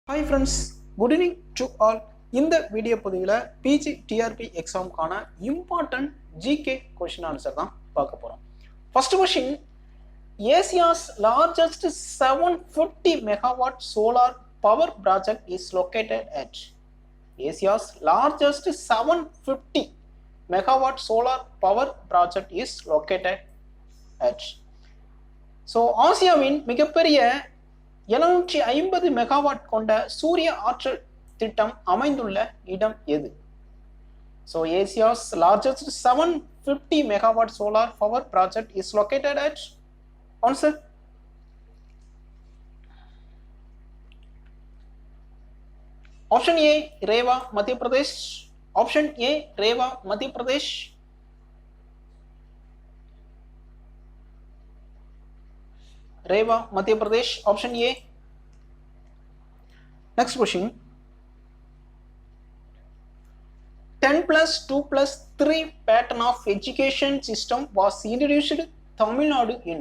Hi friends, good evening to all. இந்த video பதிவில் PG TRB எக்ஸாமுக்கான இம்பார்ட்டன்ட் ஜிகே கொஸ்டின் ஆன்சர் தான் பார்க்க போகிறோம். First question, Asia's largest 750 megawatt solar power project is located at. Asia's largest 750 megawatt solar power project is located at. So ஆசியாவின் மிகப்பெரிய 750 megawatt கொண்ட சூரிய ஆற்றல் திட்டம் அமைந்துள்ள இடம் எது? So Asia's largest 750 megawatt solar power project is located at. Answer. Option A, Rewa, Madhya Pradesh. Option A, Rewa, Madhya Pradesh. Rewa, Madhya Pradesh. Option A. Next question. 10 plus 2 plus 3 pattern of education system was introduced Tamil Nadu in.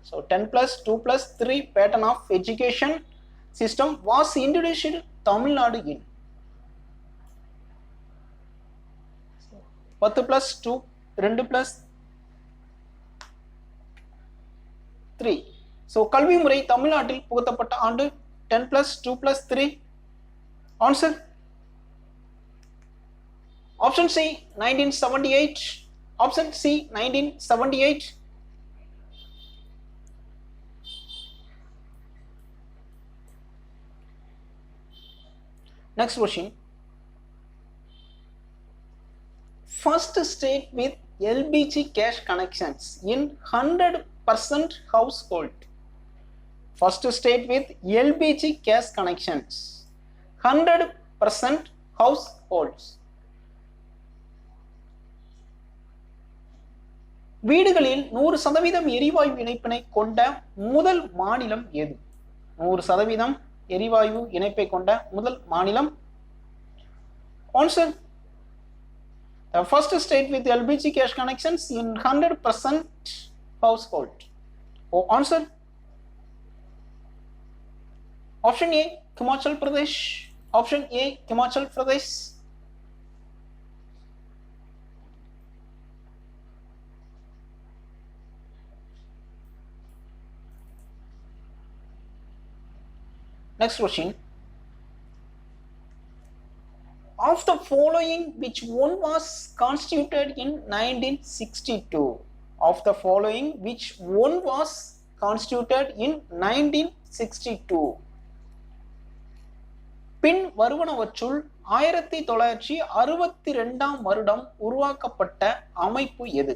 So 10 plus 2 plus 3 pattern of education system was introduced Tamil Nadu in. 10 plus 2, 2 plus 3. So கல்வி முறை தமிழ்நாட்டில் புகுத்தப்பட்ட ஆண்டு 10 plus 2 plus 3. Answer. Option C, 1978. Option C, 1978. Next question. First state with LPG cash connections in 100% household. First state with LPG gas connections, 100% households. வீடுகளில் 100% எரிவாயு இணைப்பினை கொண்ட முதல் மாநிலம் எது? 100% எரிவாயு இணைப்பை கொண்ட முதல் மாநிலம். Answer. The first state with LPG gas connections in 100% household. Oh, answer. Option A, Himachal Pradesh. Option A, Himachal Pradesh. Next question. Of the following, which one was constituted in 1962? Of the following, which one was constituted in 1962? பின் வருவனவற்றுள் 1962 வருடம் உருவாக்கப்பட்ட அமைப்பு எது?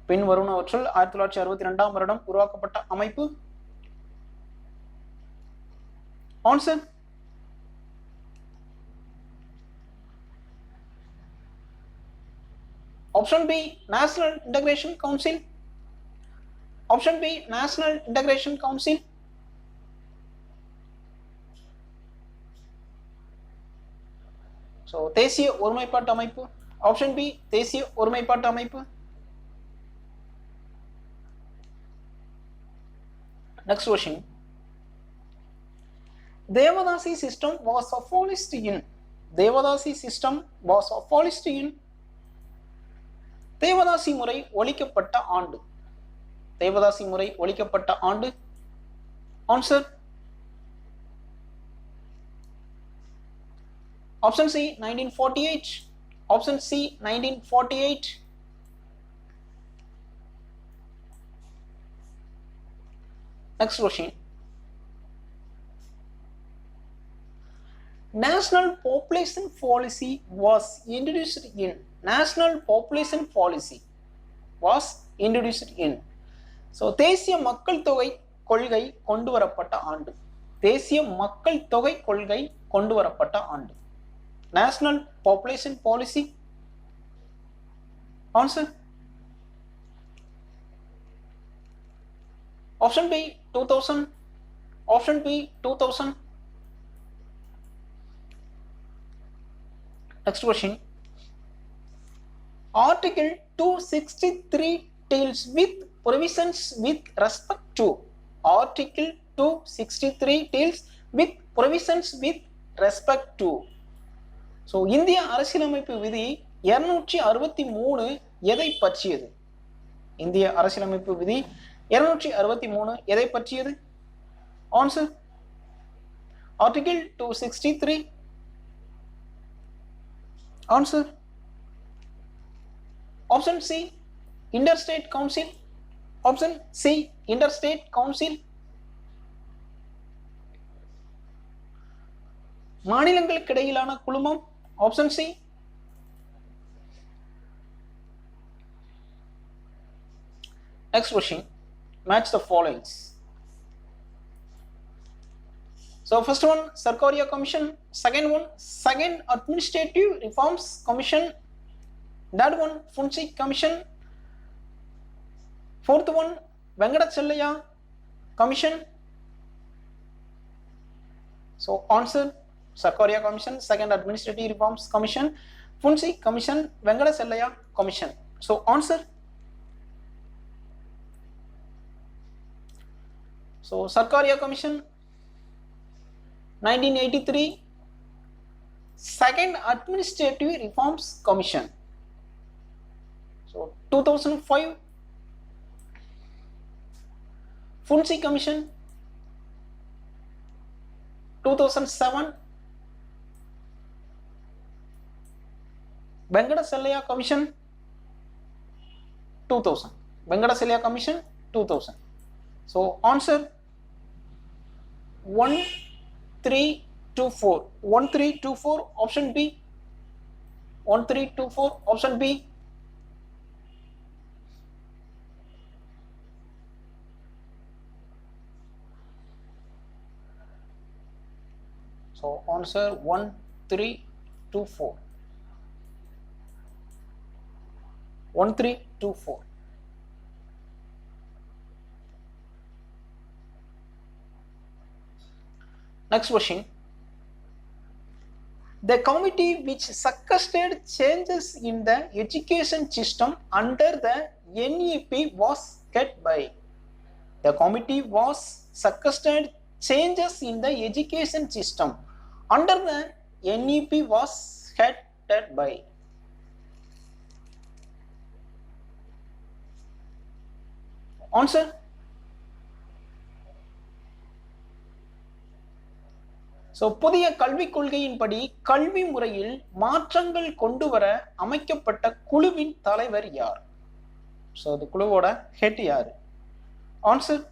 பின் வருவனவற்றுள் 1962 வருடம் உருவாக்கப்பட்ட அமைப்பு. Answer. Option B, National Integration Council. Option B, National Integration Council. So தேசிய ஒருமைப்பாட்டு அமைப்பு. Option B, தேசிய ஒருமைப்பாட்டு அமைப்பு. Next question. Devadasi system was abolished in. Devadasi system was abolished in. Devadasi முறை ஒழிக்கப்பட்ட ஆண்டு. தேவதாசி முறை ஒழிக்கப்பட்ட ஆண்டு. Answer. Option C, 1948. Option C, 1948. Next question. National population policy was introduced in. National population policy was introduced in. So தேசிய மக்கள் தொகை கொள்கை கொண்டு வரப்பட்ட ஆண்டு. தேசிய மக்கள் தொகை கொள்கை கொண்டு வரப்பட்ட ஆண்டு. National population policy. Answer. Option B, 2000. Option B, 2000. Next question. Article 263 deals with provisions with respect to. Article 263 deals with provisions with respect to. So இந்திய அரசியலமைப்பு விதி 263 எதை பற்றியது? இந்திய அரசியலமைப்பு விதி 263 எதை பற்றியது? Answer article 263. Answer option C interstate council. Option C interstate council. மாநிலங்களுக்கு இடையிலான குழுமம். Option C. Next question, match the following. So first one, Sarkaria Commission. Second one, Second Administrative Reforms Commission. Third one, Funchi Commission. Fourth one, Venkatachalaya Commission. So answer, Sarkaria Commission, Second Administrative Reforms Commission, Funchi Commission, Venkatachalaya Commission. So answer. So Sarkaria Commission 1983, Second Administrative Reforms Commission. So 2005, Funchi Commission 2007, Venkatachalaya Commission 2000. Venkatachalaya Commission 2000. So answer 1324. 1324 option B. 1324 option B. So answer 1324. 1324. Next question. The committee which suggested changes in the education system under the NEP was headed by. The committee was suggested changes in the education system under the NEP was headed by. Answer. So புதிய கல்விக் கொள்கையின்படி கல்வி முறையில் மாற்றங்கள் கொண்டு வர அமைக்கப்பட்ட குழுவின் தலைவர் யார்? ஸோ அந்த குழுவோட ஹெட் யாரு? Answer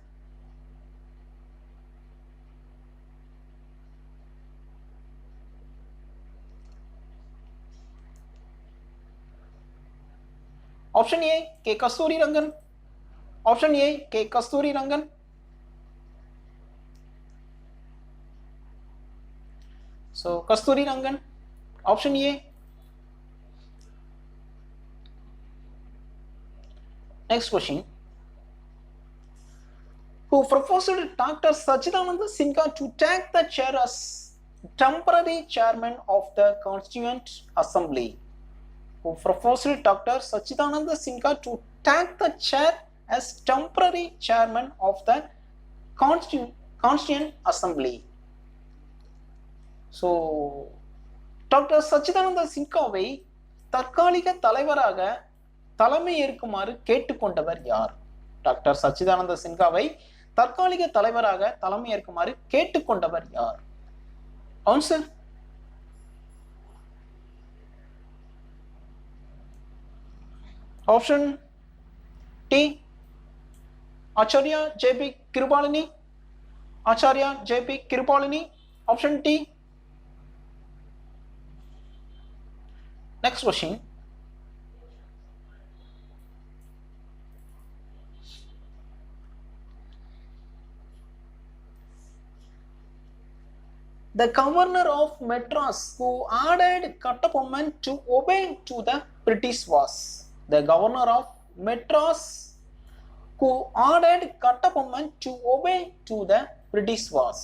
option A K Kasturi Rangan. Option A K Kasturi Rangan. So Kasturi Rangan, option A. Next question. Who proposed Dr. Sachidananda Sinha to take the chair as temporary chairman of the Constituent Assembly? Who proposed Dr. Sachidananda Sinha to take the chair as temporary chairman of the Constituent Assembly? So doctor Sachchidananda சின்ஹாவை தற்காலிக தலைவராக தலைமை ஏற்குமாறு கேட்டுக்கொண்டவர் யார்? Doctor Sachchidananda சின்ஹாவை தற்காலிக தலைவராக தலைமை ஏற்குமாறு கேட்டுக்கொண்டவர் யார்? Answer option D Acharya J B. Kripalani. Acharya J B. Kripalani. Option D. Next question. The governor of Madras who ordered Kattabomman to obey to the British was. The governor of Madras who ordered Kattabomman to obey to the British was.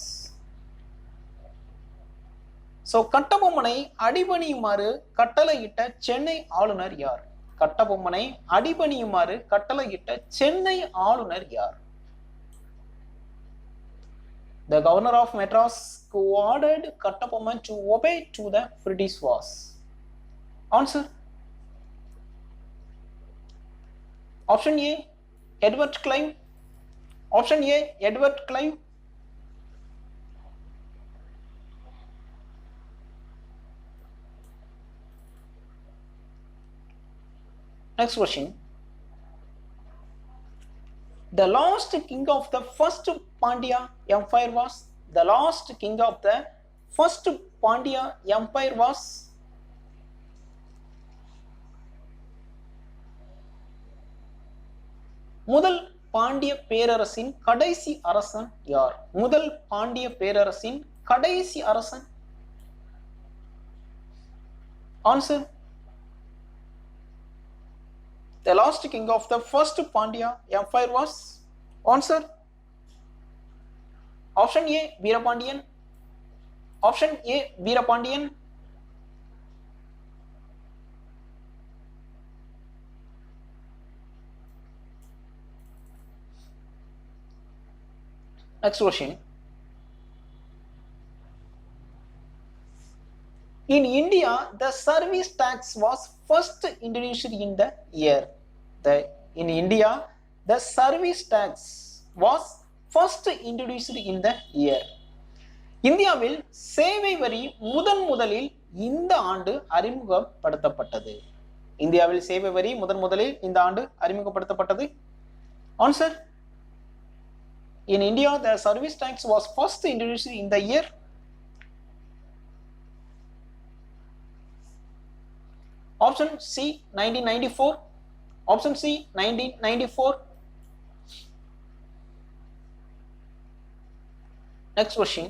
So கட்டபொம்மனை அடிபணியுமாறு கட்டளையிட்ட சென்னை ஆளுநர் யார்? கட்டபொம்மனை அடிபணியுமாறு கட்டளையிட்ட சென்னை ஆளுநர் யார்? The governor of Madras who ordered Kattapomman to obey to the British was. Answer. Option A, Edward Clive. Option A, Edward Clive. Next question. The last king of the first Pandya Empire was. The last king of the first Pandya Empire was. முதல் பாண்டிய பேரரசின் கடைசி அரசன் யார்? முதல் பாண்டிய பேரரசின் கடைசி அரசன். Answer. The last king of the first Pandya Empire was. Answer. Option A, Veerapandiyan. Option A, Veerapandiyan. Next question. In India, the service tax was first introduced in the year. In India, the service tax was first introduced in the year. இந்தியாவில் சேவை வரி முதலில் இந்த ஆண்டு அறிமுகப்படுத்தப்பட்டது. இந்தியாவில் சேவை வரி முதலில் இந்த ஆண்டு அறிமுகப்படுத்தப்பட்டது. Answer. In India, the service tax was first introduced in the year. Option C, 1994. Option C, 1994. Next question.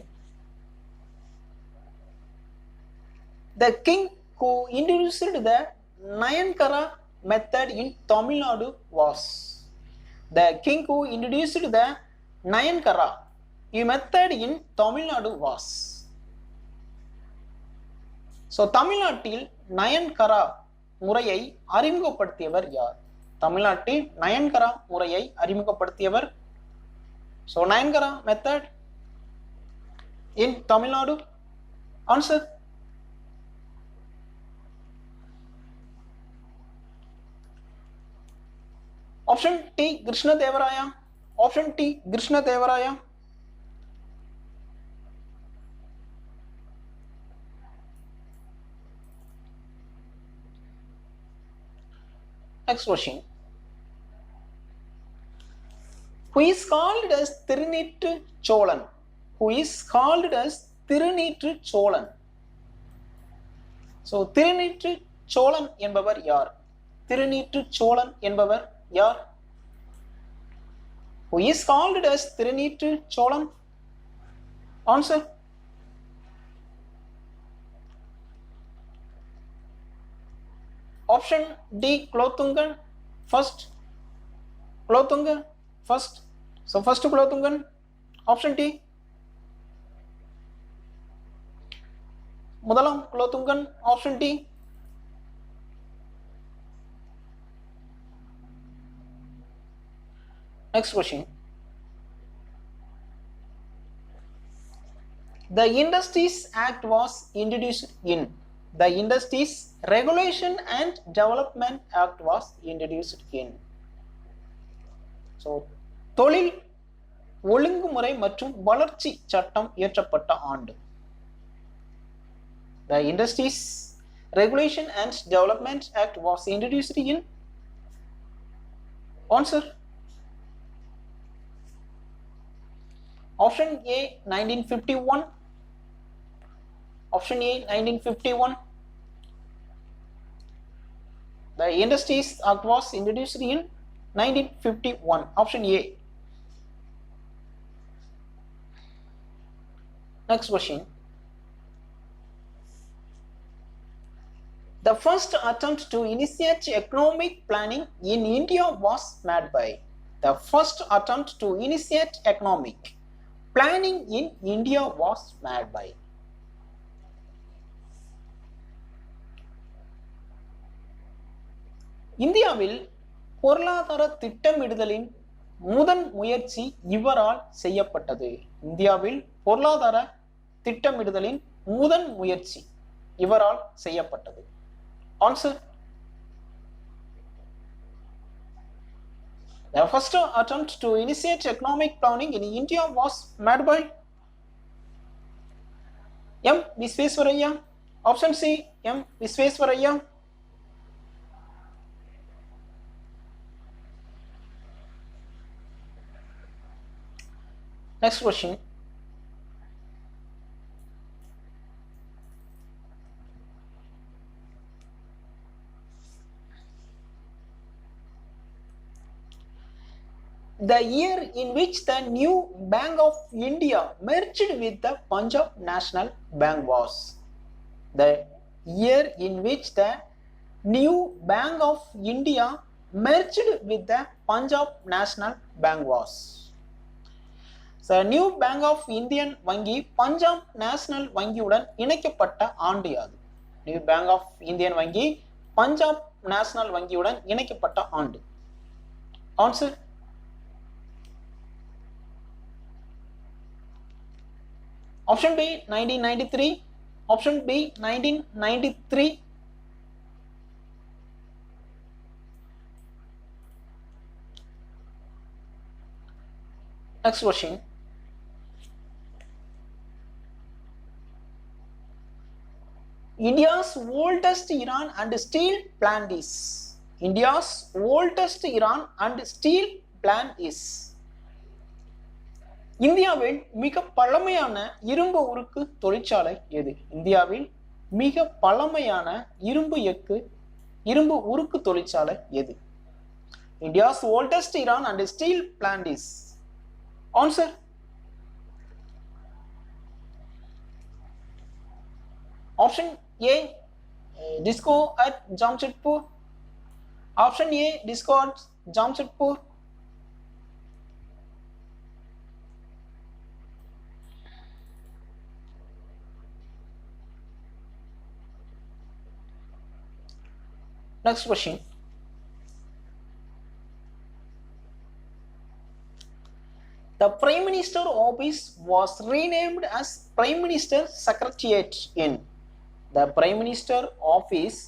The king who introduced the Nayankara method in Tamil Nadu was. The king who introduced the Nayankara method in Tamil Nadu was. So தமிழ்நாட்டில் நயன்கரா முறையை அறிமுகப்படுத்தியவர் யார்? தமிழ்நாட்டில் நயன்கரா முறையை அறிமுகப்படுத்தியவர். So Nayankara method in Tamil Nadu. Answer. Option T, Krishna Devaraya. Option T, Krishna Devaraya. Next question. Who is called as Tirunettu Cholan? Who is called as Tirunettu Cholan? So Tirunettu Cholan என்பவர் யார்? Tirunettu Cholan என்பவர் யார்? Who is called as Tirunettu Cholan? Answer. Option D, Kulothungan first. Kulothungan first. So first Kulothungan. Option D. முதலாம் Kulothungan. Option D. Next question. The Industries Act was introduced in. The Industries Regulation and Development Act was introduced in. So தொழில் ஒழுங்குமுறை மற்றும் வளர்ச்சி சட்டம் இயற்றப்பட்ட ஆண்டு. The Industries Regulation and Development Act was introduced in. Answer. Option A, 1951. Option A, 1951. The Industries Act was introduced in 1951. Option A. Next question. The first attempt to initiate economic planning in India was made by. The first attempt to initiate economic planning in India was made by. இந்தியாவில் பொருளாதார திட்டமிடுதலின் முதன் முயற்சி இவரால் செய்யப்பட்டது? இந்தியாவில் பொருளாதார திட்டமிடுதலின் முதன் முயற்சி இவரால் செய்யப்பட்டது. Answer. The first attempt to initiate economic planning in India was made by M. Visvesvaraya. Option C, M. Visvesvaraya. Next question. The year in which the new Bank of India merged with the Punjab National Bank was? The year in which the new Bank of India merged with the Punjab National Bank was? So, New Bank of Indian வங்கி Punjab national வங்கியுடன் இணைக்கப்பட்ட ஆண்டு யாது? New bank of Indian வங்கி Punjab national வங்கியுடன் இணைக்கப்பட்ட ஆண்டு. Answer. Option B 1993. Option B 1993. Next question. India's oldest Iran and steel plant is? India's oldest Iran and steel plant is? இந்தியாவில் மிக பழமையான இரும்பு உருக்கு தொழிற்சாலை எது? இந்தியாவில் மிக பழமையான இரும்பு உருக்கு தொழிற்சாலை எது? India's oldest Iran and steel plant is? Answer. Option A, Disco at Jamshedpur. Option A, Disco at Jamshedpur. Next question. The Prime Minister office was renamed as Prime Minister Secretariat in? The Prime Minister office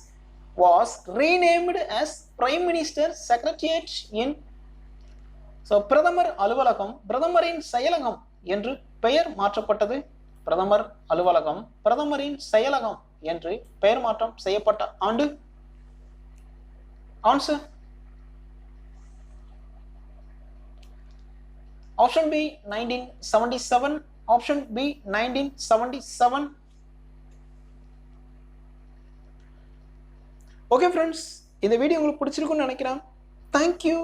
was renamed as Prime Minister Secretariat in? So, பிரதமர் அலுவலகம் பிரதமரின் செயலகம் என்று பெயர் மாற்றப்பட்டது. பிரதமர் அலுவலகம் பிரதமரின் செயலகம் என்று பெயர் மாற்றம் செய்யப்பட்ட ஆண்டு. Answer. Option B 1977. Option B 1977. Okay friends, இந்த வீடியோ உங்களுக்கு பிடிச்சிருக்கும்னு நினைக்கிறேன். Thank you.